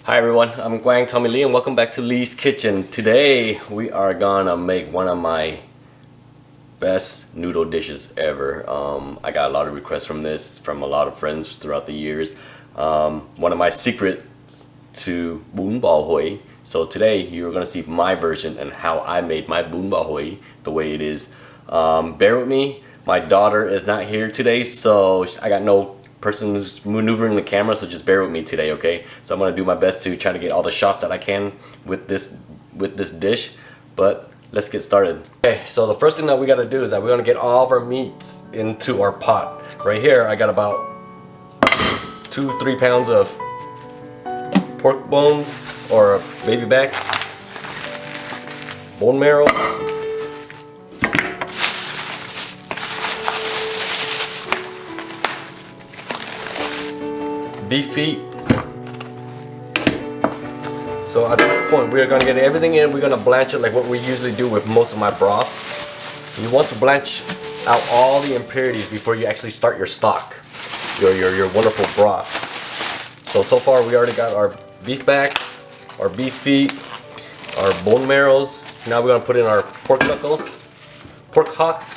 Hi everyone, I'm Quang Tommy Lee and welcome back to Lee's Kitchen. Today we are gonna make one of my best noodle dishes ever. I got a lot of requests from this from a lot of friends throughout the years. One of my secrets to Bun Bo Hue. So today you're gonna see my version and how I made my Bun Bo Hue the way it is. Bear with me, my daughter is not here today, so I got no person who's maneuvering the camera, so just bear with me today, okay? So I'm gonna do my best to try to get all the shots that I can with this dish, but let's get started. Okay, so the first thing that we gotta do is that we're gonna get all of our meats into our pot. Right here I got about 2-3 pounds of pork bones or baby back, bone marrow, beef feet. So at this point we're going to get everything in. We're going to blanch it like what we usually do with most of my broth. You want to blanch out all the impurities before you actually start your stock, your wonderful broth. So far we already got our beef back, our beef feet, our bone marrows. Now we're going to put in our pork knuckles, pork hocks,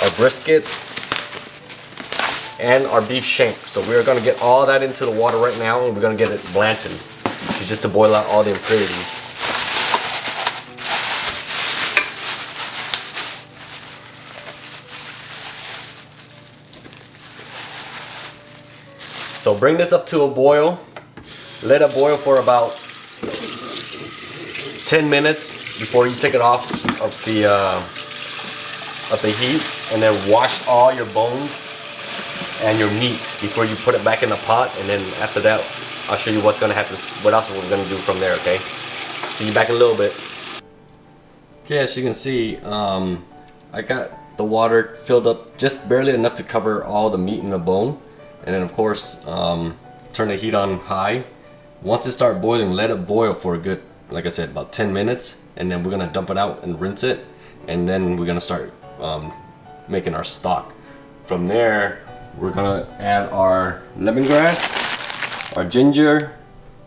our brisket, and our beef shank. So we're going to get all that into the water right now and we're going to get it blanching just to boil out all the impurities. So bring this up to a boil. Let it boil for about 10 minutes before you take it off of the heat, and then wash all your bones and your meat before you put it back in the pot. And then after that I'll show you what's gonna happen, what else we're gonna do from there. Okay, see you back in a little bit. Okay, as you can see, I got the water filled up just barely enough to cover all the meat and the bone, and then of course turn the heat on high. Once it starts boiling, let it boil for a good, like I said, about 10 minutes, and then we're gonna dump it out and rinse it, and then we're gonna start making our stock. From there we're gonna add our lemongrass, our ginger,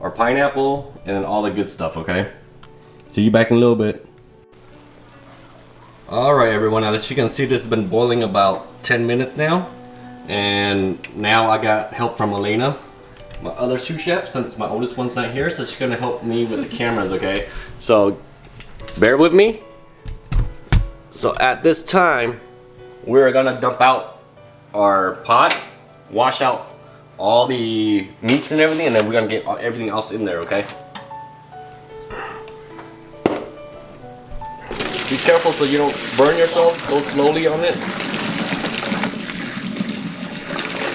our pineapple, and then all the good stuff. Okay, see you back in a little bit. Alright everyone, now as you can see, this has been boiling about 10 minutes now, and now I got help from Elena, my other sous chef, since my oldest one's not here, so she's gonna help me with the cameras. Okay, so bear with me. So at this time, we're gonna dump out our pot, wash out all the meats and everything, and then we're gonna get everything else in there, okay? Be careful so you don't burn yourself, go slowly on it.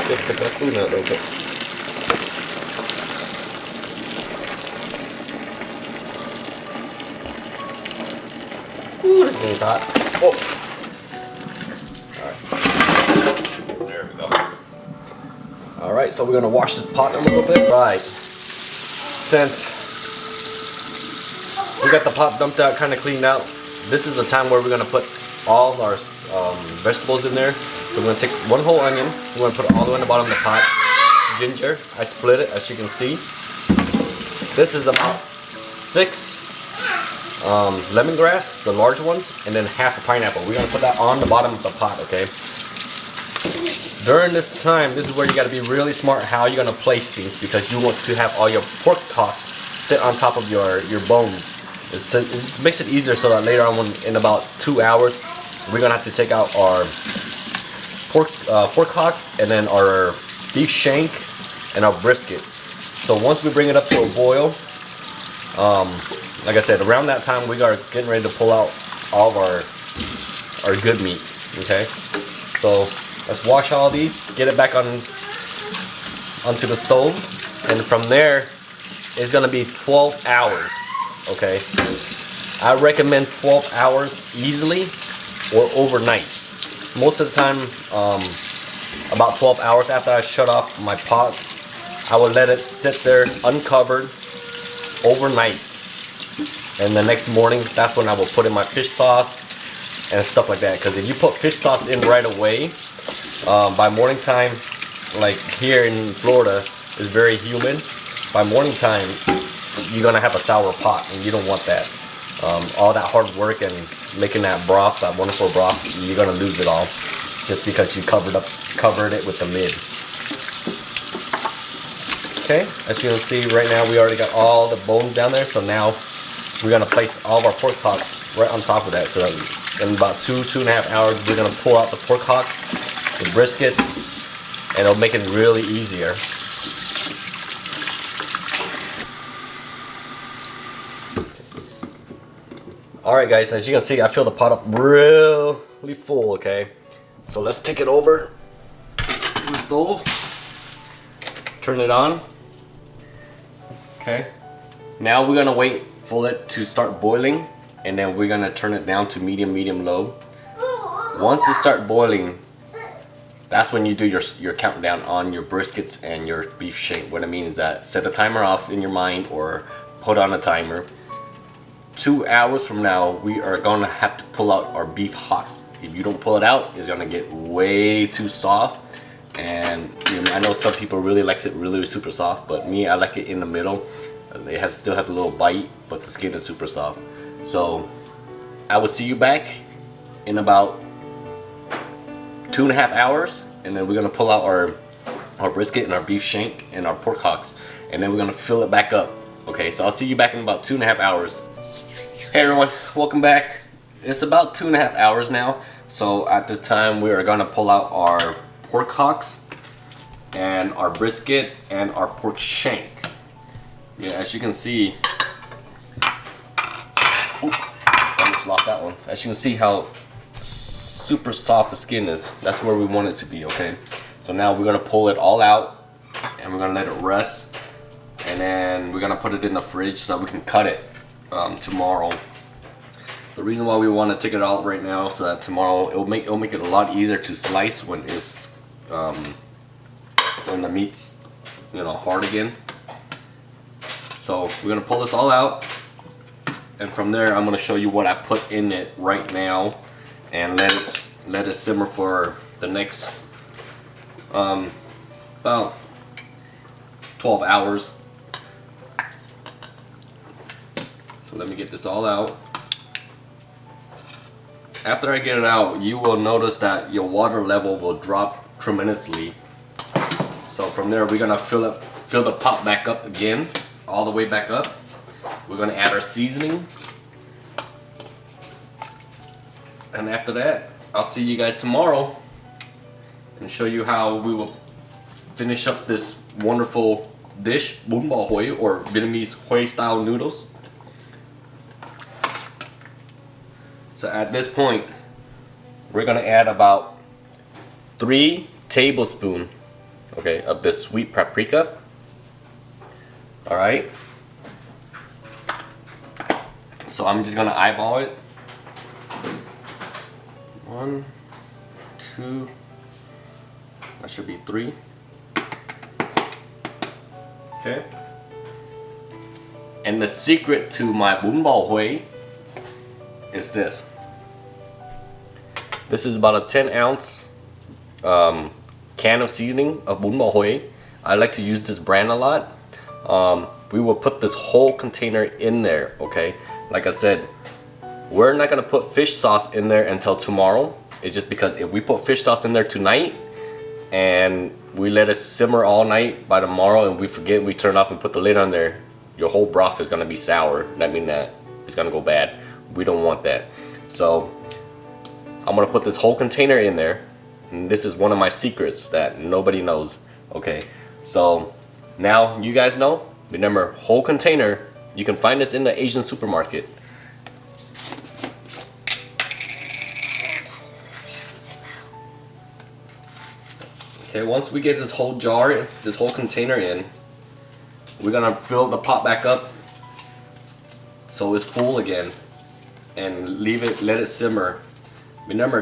Just pick that spoon out real quick. Ooh, this thing's hot. Oh. Alright. There we go. Alright, so we're gonna wash this pot a little bit. Right. Since we got the pot dumped out, kind of cleaned out, this is the time where we're gonna put all of our vegetables in there. So we're gonna take one whole onion, we're gonna put it all the way in the bottom of the pot. Ginger, I split it as you can see. This is about 6 lemongrass, the large ones, and then half a pineapple. We're gonna put that on the bottom of the pot, okay? During this time, this is where you gotta be really smart how you're gonna place things, because you want to have all your pork hocks sit on top of your bones. It just makes it easier so that later on, in about 2 hours, we're gonna have to take out our pork hocks and then our beef shank and our brisket. So once we bring it up to a boil, like I said, around that time we are getting ready to pull out all of our good meat. Okay, so let's wash all these, get it back onto the stove, and from there it's gonna be 12 hours. Okay, I recommend 12 hours easily or overnight. Most of the time, about 12 hours after I shut off my pot, I will let it sit there uncovered overnight. And the next morning, that's when I will put in my fish sauce and stuff like that. Because if you put fish sauce in right away, By morning time, like here in Florida, it's very humid. By morning time, you're gonna have a sour pot, and you don't want that. All that hard work and making that broth, that wonderful broth, you're gonna lose it all just because you covered it with the lid. Okay, as you can see right now, we already got all the bones down there. So now we're gonna place all of our pork hocks right on top of that. So in about 2.5 hours, we're gonna pull out the pork hocks, the briskets, and it'll make it really easier. Alright guys, as you can see, I fill the pot up really full, okay? So let's take it over to the stove, turn it on. Okay, now we're gonna wait for it to start boiling, and then we're gonna turn it down to medium, low. Once it starts boiling, that's when you do your countdown on your briskets and your beef shank. What I mean is that set a timer off in your mind or put on a timer. 2 hours from now, we are gonna have to pull out our beef hocks. If you don't pull it out, it's gonna get way too soft. And you know, I know some people really likes it really super soft, but me, I like it in the middle. It still has a little bite, but the skin is super soft. So I will see you back in about 2.5 hours, and then we're gonna pull out our brisket and our beef shank and our pork hocks, and then we're gonna fill it back up. Okay, so I'll see you back in about 2.5 hours. Hey everyone, welcome back. It's about 2.5 hours now. So at this time, we are gonna pull out our pork hocks and our brisket and our pork shank. Yeah, as you can see, I just lost that one. As you can see how super soft the skin is. That's where we want it to be, okay? So now we're gonna pull it all out and we're gonna let it rest, and then we're gonna put it in the fridge so that we can cut it tomorrow. The reason why we want to take it out right now so that tomorrow it'll make it a lot easier to slice when it's when the meat's, you know, hard again. So we're gonna pull this all out, and from there I'm gonna show you what I put in it right now, and let it simmer for the next about 12 hours. So let me get this all out. After I get it out, you will notice that your water level will drop tremendously. So from there, we're gonna fill the pot back up again, all the way back up. We're gonna add our seasoning, and after that, I'll see you guys tomorrow and show you how we will finish up this wonderful dish, Bun Bo Hue, or Vietnamese Hue style noodles. So at this point, we're gonna add about 3 tablespoons, okay, of this sweet paprika. All right. So I'm just gonna eyeball it. 1, 2, that should be 3. Okay. And the secret to my Bun Bo Hue is this. This is about a 10-ounce can of seasoning of Bun Bo Hue. I like to use this brand a lot. We will put this whole container in there, okay? Like I said, we're not gonna put fish sauce in there until tomorrow. It's just because if we put fish sauce in there tonight and we let it simmer all night, by tomorrow and we forget, we turn off and put the lid on there, your whole broth is gonna be sour. That means that it's gonna go bad. We don't want that. So I'm gonna put this whole container in there, and this is one of my secrets that nobody knows. Okay, so now you guys know. Remember, whole container. You can find this in the Asian supermarket. Okay, once we get this whole jar, this whole container in, we're gonna fill the pot back up so it's full again, and leave it, let it simmer. Remember,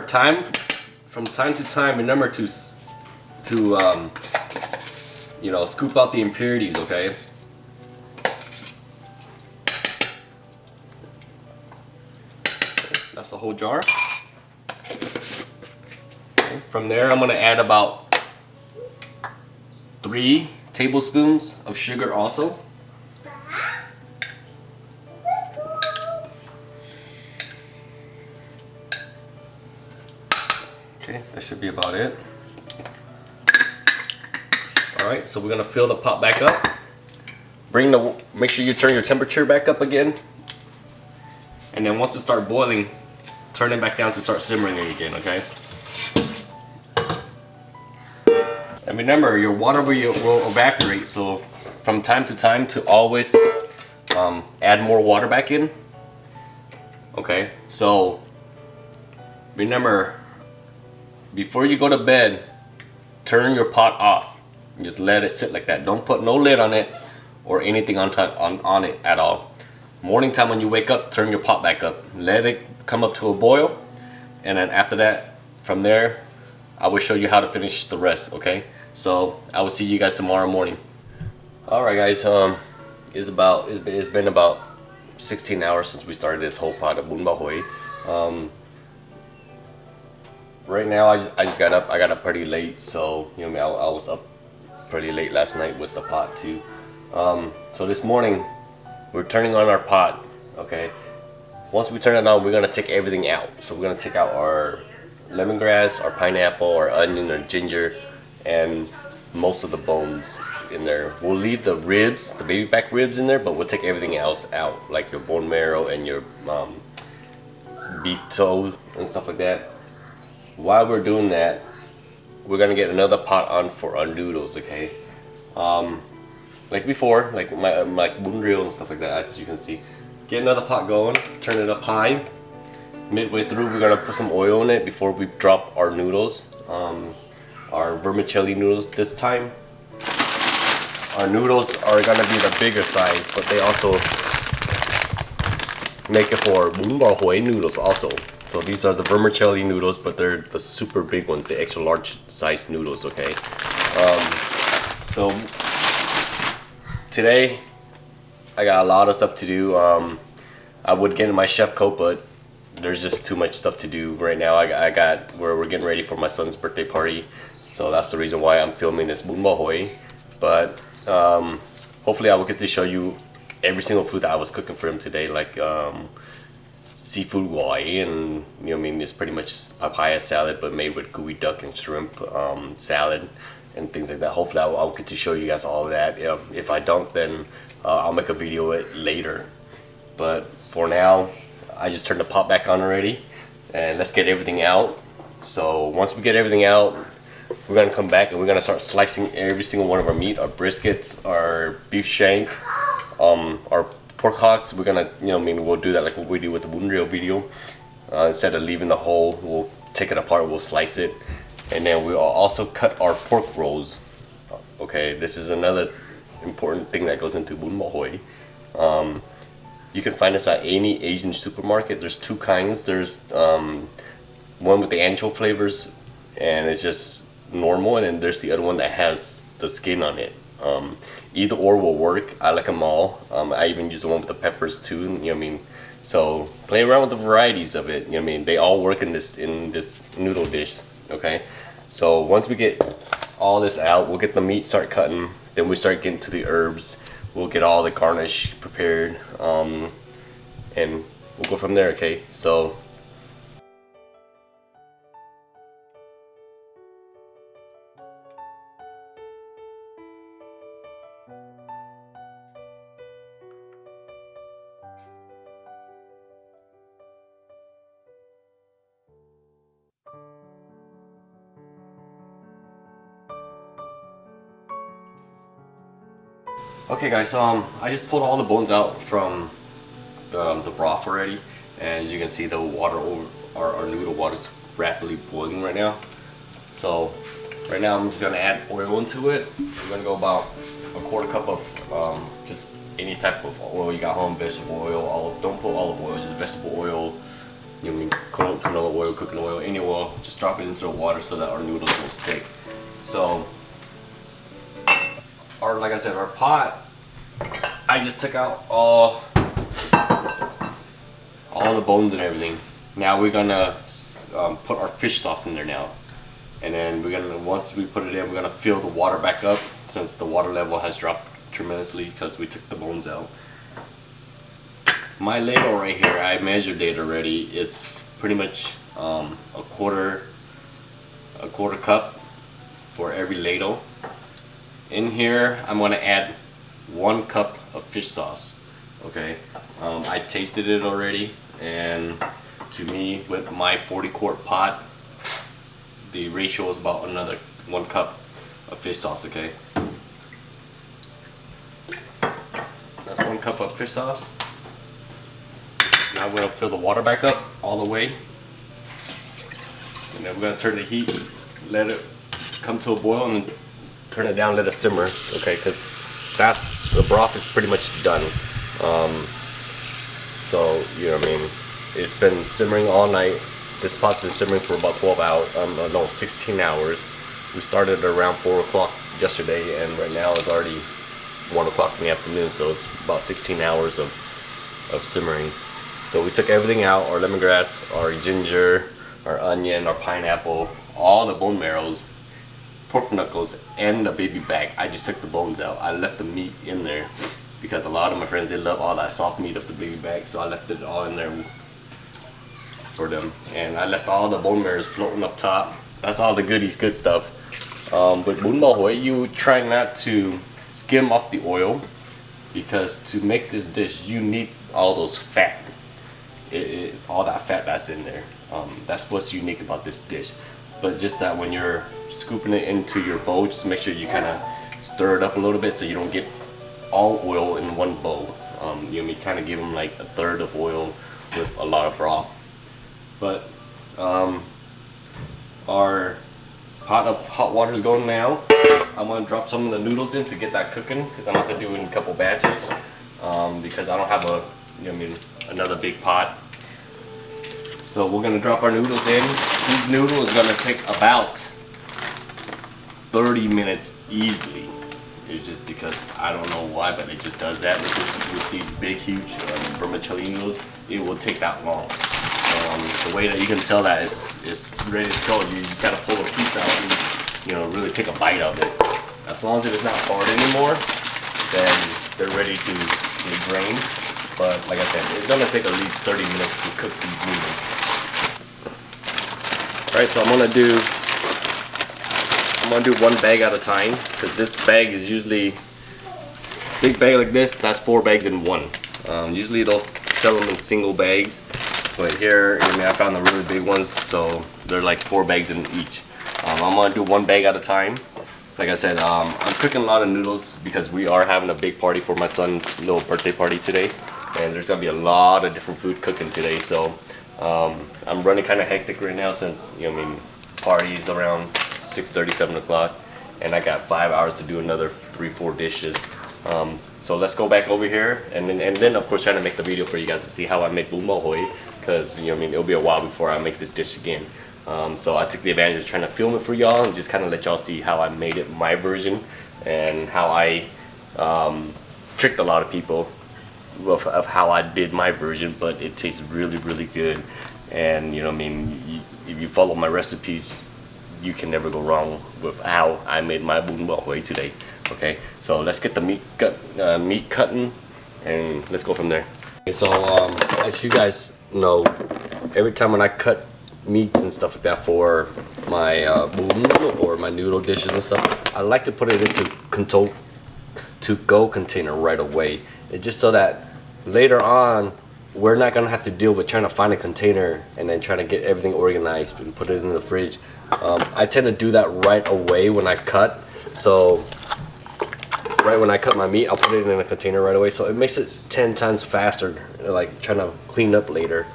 from time to time, remember to you know, scoop out the impurities, okay? That's the whole jar. Okay. From there, I'm gonna add about 3 tablespoons of sugar also. Okay, that should be about it. Alright, so we're gonna fill the pot back up. Make sure you turn your temperature back up again. And then once it starts boiling, turn it back down to start simmering again, okay? And remember, your water will evaporate, so from time to time to always add more water back in. Okay, so remember, before you go to bed, turn your pot off. Just let it sit like that. Don't put no lid on it or anything on it at all. Morning time when you wake up, turn your pot back up. Let it come up to a boil. And then after that, from there, I will show you how to finish the rest, okay? So I will see you guys tomorrow morning. Alright guys, it's been about 16 hours since we started this whole pot of Bun Bo Hue. Right now I just got up. I got up pretty late, so you know I was up pretty late last night with the pot too. So this morning we're turning on our pot, okay? Once we turn it on, we're gonna take everything out. So we're gonna take out our lemongrass, our pineapple, our onion, our ginger, and most of the bones in there. We'll leave the ribs, the baby back ribs in there, but we'll take everything else out, like your bone marrow and your beef toe and stuff like that. While we're doing that, we're gonna get another pot on for our noodles, okay? Like before, like my bun reel and stuff like that, as you can see. Get another pot going, turn it up high. Midway through, we're gonna put some oil in it before we drop our noodles, our vermicelli noodles. This time, our noodles are gonna be the bigger size, but they also make it for Bun Bo Hue noodles also. So these are the vermicelli noodles, but they're the super big ones, the extra large size noodles, okay? So today, I got a lot of stuff to do. I would get in my chef coat, but there's just too much stuff to do right now. We're getting ready for my son's birthday party, so that's the reason why I'm filming this Bun Bo Hue. But hopefully I will get to show you every single food that I was cooking for him today, like seafood guai, and you know, I mean, it's pretty much papaya salad but made with gooey duck and shrimp salad and things like that. Hopefully I'll get to show you guys all of that. If I don't, then I'll make a video it later. But for now, I just turned the pot back on already, and let's get everything out. So once we get everything out, we're gonna come back and we're gonna start slicing every single one of our meat, our briskets, our beef shank, our pork hocks. We're gonna, you know, I mean, we'll do that like what we do with the bun reel video. Instead of leaving the whole, we'll take it apart, we'll slice it, and then we'll also cut our pork rolls. Okay, this is another important thing that goes into Bun Bo Hue. You can find this at any Asian supermarket. There's 2 kinds. There's one with the ancho flavors, and it's just normal, and then there's the other one that has the skin on it. Either or will work. I like them all. I even use the one with the peppers too, you know what I mean? So play around with the varieties of it, you know what I mean? They all work in this noodle dish, okay? So once we get all this out, we'll get the meat start cutting, then we start getting to the herbs. We'll get all the garnish prepared, and we'll go from there, okay? So okay guys, I just pulled all the bones out from the broth already, and as you can see, the water over our noodle water is rapidly boiling right now. So right now I'm just gonna add oil into it. I'm gonna go about a 1/4 cup of just any type of oil you got home, vegetable oil. Don't put olive oil, just vegetable oil. You know, canola oil, cooking oil, any oil. Just drop it into the water so that our noodles won't stick. So like I said, our pot, I just took out all the bones and everything. Now we're gonna put our fish sauce in there now. And then we're gonna, once we put it in, we're gonna fill the water back up since the water level has dropped tremendously because we took the bones out. My ladle right here, I measured it already. It's pretty much a quarter cup for every ladle. In here, I'm gonna add 1 cup of fish sauce. Okay, I tasted it already, and to me, with my 40-quart pot, the ratio is about another 1 cup of fish sauce. Okay, that's 1 cup of fish sauce. Now we're gonna fill the water back up all the way, and then we're gonna turn the heat, let it come to a boil, and then turn it down, let it simmer. Okay, because that's, the broth is pretty much done. So you know what I mean. It's been simmering all night. This pot's been simmering for about 12 hours. No, 16 hours. We started around 4 o'clock yesterday, and right now it's already 1 o'clock in the afternoon. So it's about 16 hours of simmering. So we took everything out: our lemongrass, our ginger, our onion, our pineapple, all the bone marrows, pork knuckles, and the baby back. I just took the bones out. I left the meat in there because a lot of my friends, they love all that soft meat of the baby back, so I left it all in there for them. And I left all the bone marrows floating up top. That's all the goodies, good stuff. With Bun Bo Hue, you try not to skim off the oil, because to make this dish, you need all those fat. All that fat that's in there. That's what's unique about this dish. But just that when you're scooping it into your bowl, just make sure you kind of stir it up a little bit so you don't get all oil in one bowl. You know, kind of give them like 1/3 of oil with a lot of broth. But our pot of hot water is going now. I'm gonna drop some of the noodles in to get that cooking, because I'm not gonna do it in a couple batches, because I don't have a, you know, I mean, another big pot. So we're gonna drop our noodles in. These noodles are gonna take about 30 minutes easily. It's just because I don't know why, but it just does that with these big, huge vermicelli noodles. It will take that long. The way that you can tell that it's ready to go, you just gotta pull a piece out and, you know, really take a bite of it. As long as it is not hard anymore, then they're ready to be drained. But like I said, it's gonna take at least 30 minutes to cook these noodles. Alright, so I'm gonna do 1 bag at a time, because this bag is usually, big bag like this, that's 4 bags in one. Usually they'll sell them in single bags, but here, I mean, I found the really big ones, so they're like 4 bags in each. I'm gonna do 1 bag at a time. Like I said, I'm cooking a lot of noodles because we are having a big party for my son's little birthday party today, and there's gonna be a lot of different food cooking today. So I'm running kind of hectic right now, since, you know, I mean, party is around 6:30, 7 o'clock, and I got 5 hours to do another 3-4 dishes. So let's go back over here, and then of course trying to make the video for you guys to see how I make Bun Bo Hue, because, you know, I mean, it'll be a while before I make this dish again. So I took the advantage of trying to film it for y'all and just kind of let y'all see how I made it, my version, and how I tricked a lot of people of how I did my version, but it tastes really, really good. And, you know, I mean, if you follow my recipes, you can never go wrong with how I made my Bun Bo Hue today. Okay, so let's get the meat cutting, and let's go from there. Okay, so as you guys know, every time when I cut meats and stuff like that for my bun or my noodle dishes and stuff, I like to put it into to-go container right away. It's just so that later on we're not gonna have to deal with trying to find a container and then trying to get everything organized and put it in the fridge. I tend to do that right away when I cut. So right when I cut my meat, I'll put it in a container right away. So it makes it 10 times faster, like trying to clean up later.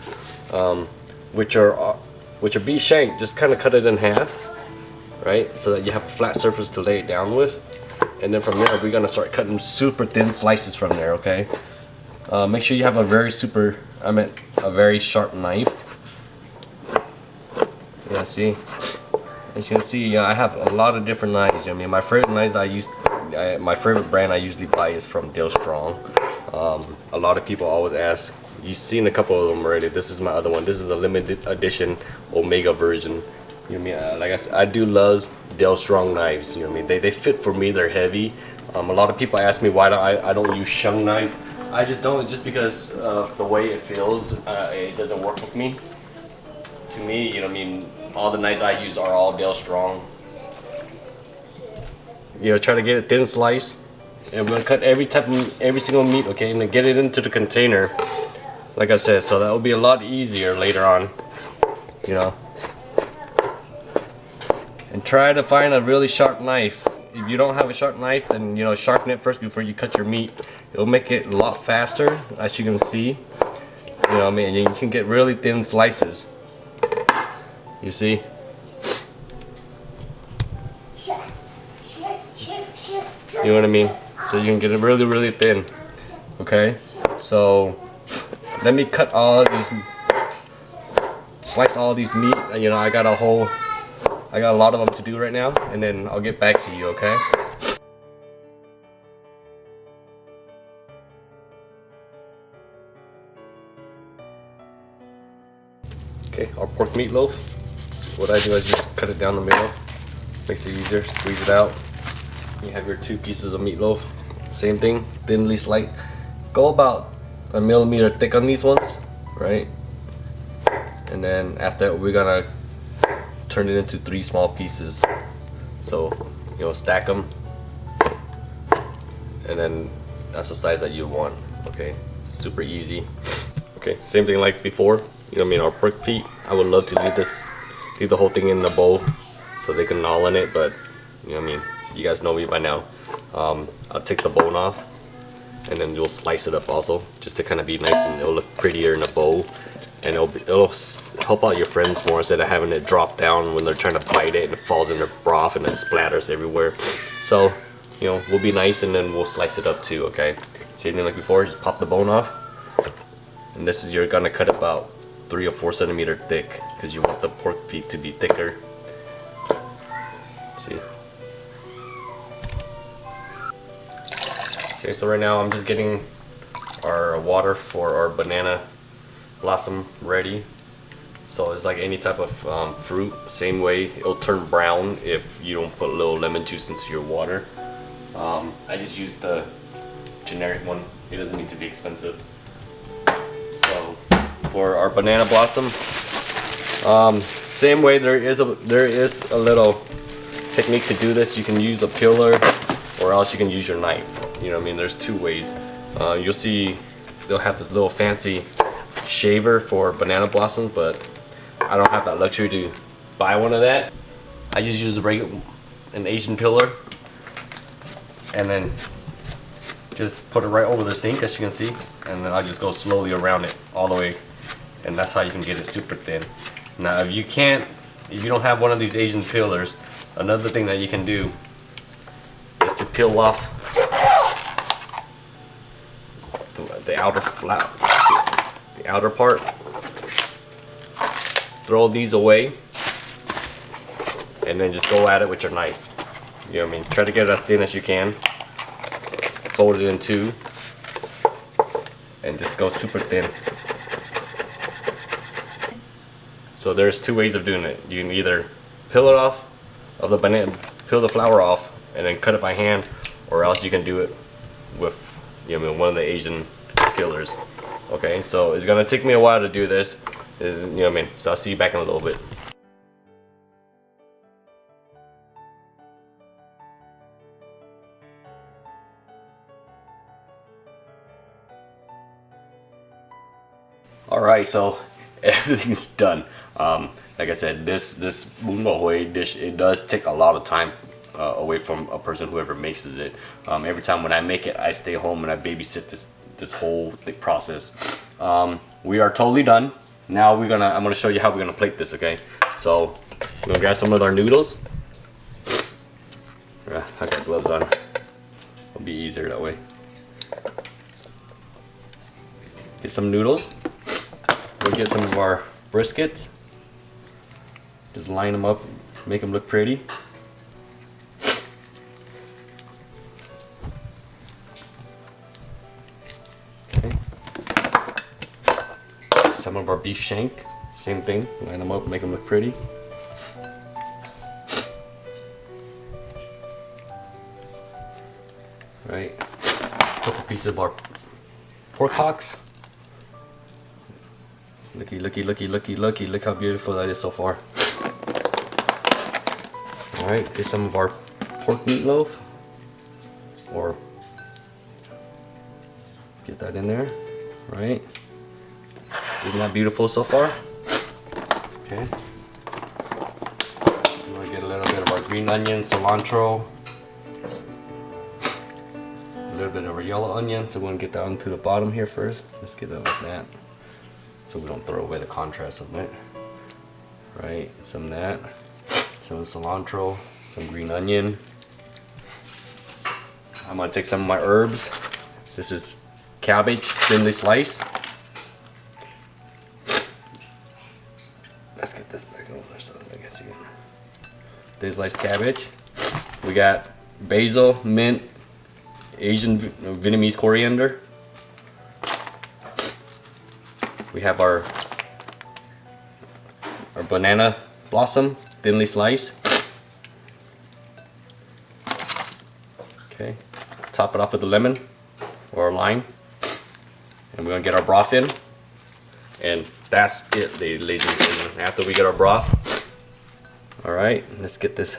Which are beef shank, just kind of cut it in half, right? So that you have a flat surface to lay it down with. And then from there, we're gonna start cutting super thin slices from there, okay? Make sure you have a very sharp knife. Yeah, see? As you can see, I have a lot of different knives. I mean, my favorite knives my favorite brand I usually buy is from Dale Strong. A lot of people always ask, you've seen a couple of them already. This is my other one. This is a limited edition Omega version. You know what I mean? Like I said, I do love Dell Strong knives. You know what I mean? They fit for me. They're heavy. A lot of people ask me why I don't use Shung knives. I just don't, just because of the way it feels. It doesn't work with me. To me, you know what I mean? All the knives I use are all Dell Strong. You know, try to get it thin slice. And we're gonna cut every single meat, okay, and then get it into the container. Like I said, so that will be a lot easier later on. You know. And try to find a really sharp knife. If you don't have a sharp knife, then you know, sharpen it first before you cut your meat. It'll make it a lot faster, as you can see. You know what I mean? You can get really thin slices. You see? You know what I mean? So you can get it really, really thin. Okay? So let me cut all these, slice all these meat. You know, I got a lot of them to do right now, and then I'll get back to you, okay? Okay, our pork meatloaf. What I do is just cut it down the middle. Makes it easier, squeeze it out. You have your 2 pieces of meatloaf. Same thing, thinly sliced. Go about a millimeter thick on these ones, right? And then after that, we're gonna turn it into 3 small pieces. So, you know, stack them, and then that's the size that you want. Okay, super easy. Okay, same thing like before. You know what I mean? Our pork feet, I would love to leave the whole thing in the bowl so they can gnaw on it, but you know what I mean? You guys know me by now. I'll take the bone off, and then you'll slice it up also, just to kind of be nice, and it'll look prettier in a bowl, and it'll help out your friends more instead of having it drop down when they're trying to bite it and it falls in their broth and it splatters everywhere. So, you know, we'll be nice, and then we'll slice it up too, okay? Same thing like before, just pop the bone off. And this is, you're gonna cut about 3 or 4 centimeter thick, because you want the pork feet to be thicker. See? Okay, so right now I'm just getting our water for our banana blossom ready. So it's like any type of fruit, same way. It'll turn brown if you don't put a little lemon juice into your water. I just used the generic one. It doesn't need to be expensive. So for our banana blossom, same way. There is a little technique to do this. You can use a peeler, or else you can use your knife. You know what I mean? There's 2 ways. You'll see they'll have this little fancy shaver for banana blossoms, but I don't have that luxury to buy one of that. I just use an Asian peeler, and then just put it right over the sink, as you can see, and then I just go slowly around it all the way, and that's how you can get it super thin. Now if you don't have one of these Asian peelers, another thing that you can do is to peel off the outer part. Throw these away, and then just go at it with your knife. You know what I mean? Try to get it as thin as you can. Fold it in 2, and just go super thin. So there's 2 ways of doing it. You can either peel it off of the banana, peel the flour off, and then cut it by hand, or else you can do it with, you know, one of the Asian peelers. Okay, so it's gonna take me a while to do this. You know what I mean? So I'll see you back in a little bit. Alright, so everything's done. Like I said, this Bun Bo Hue dish, it does take a lot of time away from a person whoever makes it. Every time when I make it, I stay home and I babysit this whole process. We are totally done. Now I'm gonna show you how we're gonna plate this, okay? So we're gonna grab some of our noodles. I got gloves on. It'll be easier that way. Get some noodles. We'll get some of our briskets. Just line them up, make them look pretty. Okay. Some of our beef shank, same thing. Line them up, make them look pretty. right? A couple pieces of our pork hocks. Looky, looky, looky, looky, looky. Look how beautiful that is so far. Alright, get some of our pork meatloaf. Or get that in there, right? Isn't that beautiful so far? Okay. I'm gonna get a little bit of our green onion, cilantro. A little bit of our yellow onion, so we're gonna get down to the bottom here first. Let's get it like that, so we don't throw away the contrast of it. Right, some of that, some cilantro, some green onion. I'm gonna take some of my herbs. This is cabbage, thinly sliced. Let's get this back over so I can see it. Thinly sliced cabbage. We got basil, mint, Asian Vietnamese coriander. We have our banana blossom, thinly sliced. Okay, top it off with a lemon or a lime, and we're gonna get our broth in, and that's it, ladies and gentlemen. After we get our broth, all right, let's get this.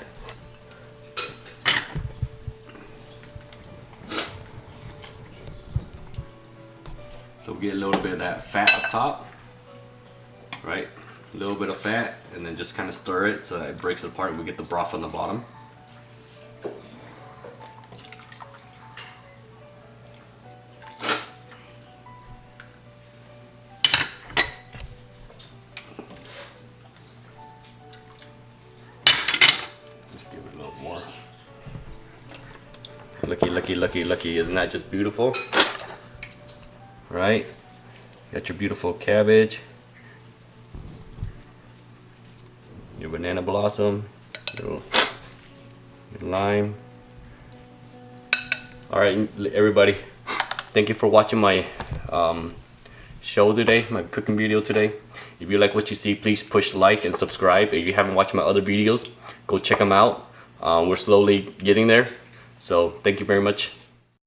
So we get a little bit of that fat up top, right? A little bit of fat, and then just kind of stir it so that it breaks apart and we get the broth on the bottom. Just give it a little more. Looky, looky, looky, looky. Isn't that just beautiful? Right? Got your beautiful cabbage, your banana blossom, your lime. Alright, everybody, thank you for watching my show today, my cooking video today. If you like what you see, please push like and subscribe. If you haven't watched my other videos, go check them out. We're slowly getting there, so thank you very much.